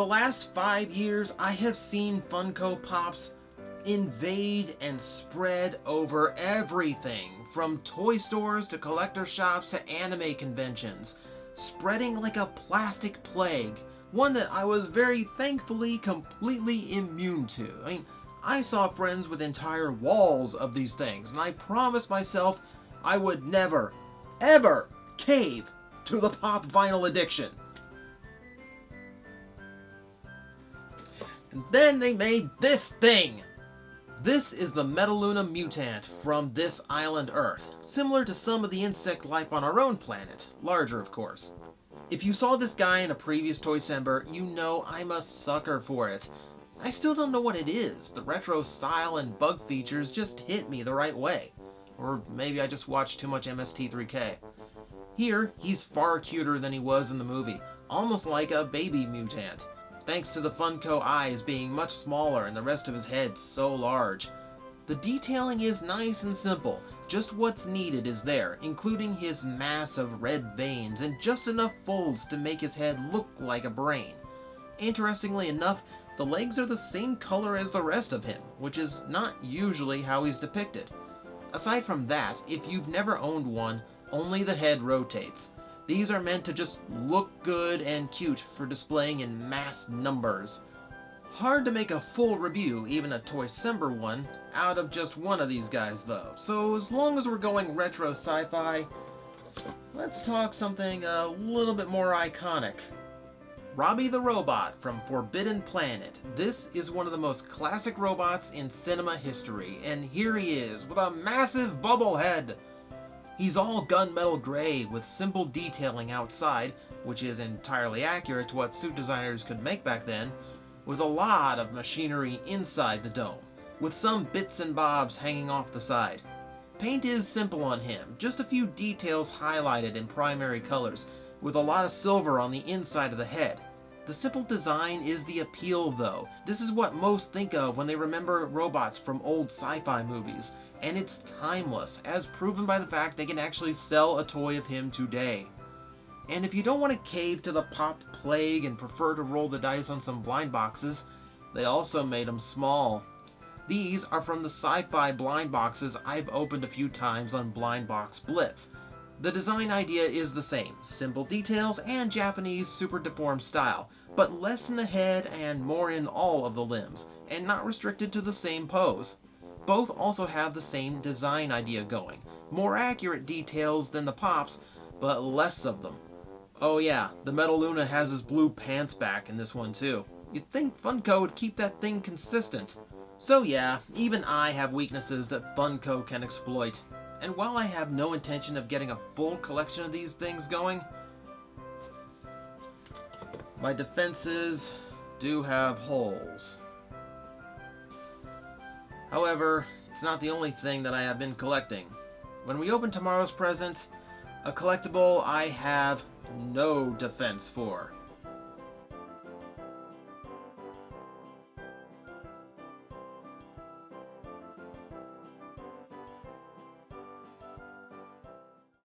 last 5 years, I have seen Funko Pops invade and spread over everything, from toy stores to collector shops to anime conventions, spreading like a plastic plague, one that I was very thankfully completely immune to. I mean, I saw friends with entire walls of these things, and I promised myself I would never, ever cave to the pop vinyl addiction. And then they made this thing! This is the Metaluna Mutant from this island Earth, similar to some of the insect life on our own planet, larger of course. If you saw this guy in a previous Toycember, you know I'm a sucker for it. I still don't know what it is. The retro style and bug features just hit me the right way. Or maybe I just watched too much MST3K. Here, he's far cuter than he was in the movie, almost like a baby mutant, thanks to the Funko eyes being much smaller and the rest of his head so large. The detailing is nice and simple, just what's needed is there, including his massive red veins and just enough folds to make his head look like a brain. Interestingly enough, the legs are the same color as the rest of him, which is not usually how he's depicted. Aside from that, if you've never owned one, only the head rotates. These are meant to just look good and cute for displaying in mass numbers. Hard to make a full review, even a Toycember one, out of just one of these guys though. So as long as we're going retro sci-fi, let's talk something a little bit more iconic. Robby the Robot from Forbidden Planet. This is one of the most classic robots in cinema history, and here he is with a massive bubble head. He's all gunmetal gray with simple detailing outside, which is entirely accurate to what suit designers could make back then, with a lot of machinery inside the dome, with some bits and bobs hanging off the side. Paint is simple on him, just a few details highlighted in primary colors, with a lot of silver on the inside of the head. The simple design is the appeal though. This is what most think of when they remember robots from old sci-fi movies, and it's timeless, as proven by the fact they can actually sell a toy of him today. And if you don't want to cave to the pop plague and prefer to roll the dice on some blind boxes, they also made them small. These are from the sci-fi blind boxes I've opened a few times on Blind Box Blitz. The design idea is the same, simple details and Japanese super deformed style, but less in the head and more in all of the limbs, and not restricted to the same pose. Both also have the same design idea going, more accurate details than the Pops, but less of them. Oh yeah, the Metaluna has his blue pants back in this one too. You'd think Funko would keep that thing consistent. So yeah, even I have weaknesses that Funko can exploit. And while I have no intention of getting a full collection of these things going, my defenses do have holes. However, it's not the only thing that I have been collecting. When we open tomorrow's present, a collectible I have no defense for.